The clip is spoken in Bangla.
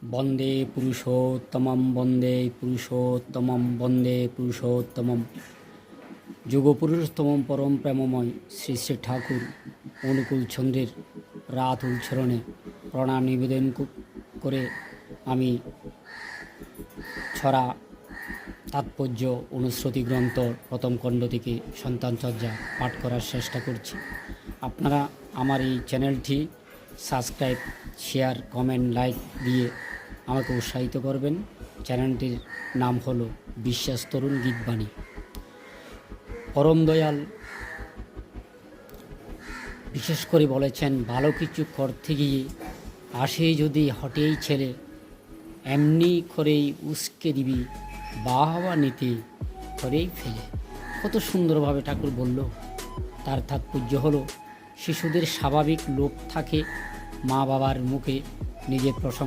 বন্দে পুরুষোত্তমম বন্দে পুরুষোত্তমম বন্দে পুরুষোত্তমম যুগপুরুষোত্তম পরম প্রেমময় শ্রী শ্রী ঠাকুর অনুকূল চন্দ্রের রাতুল চরণে প্রণাম নিবেদন করে আমি ছড়া তাৎপর্য অনুশ্রুতি গ্রন্থ প্রথম খণ্ড থেকে সন্তানচর্যা পাঠ করার চেষ্টা করছি। আপনারা আমার এই চ্যানেলটি সাবস্ক্রাইব, শেয়ার, কমেন্ট, লাইক দিয়ে আমাকে উৎসাহিত করবেন। চ্যানেলটির নাম হলো বিশ্বাস তরুণ গীতবাণী। পরম দয়াল বিশেষ করে বলেছেন, ভালো কিছু করতে গিয়ে আসে যদি হটেই ছেলে, এমনি করেই উস্কে দিবি বাহবা নিতে করেই ফেলে। কত সুন্দরভাবে ঠাকুর বলল। তার তাৎপর্য হলো, শিশুদের স্বাভাবিক লোভ থাকে মা বাবার মুখে নিজের প্রশংসা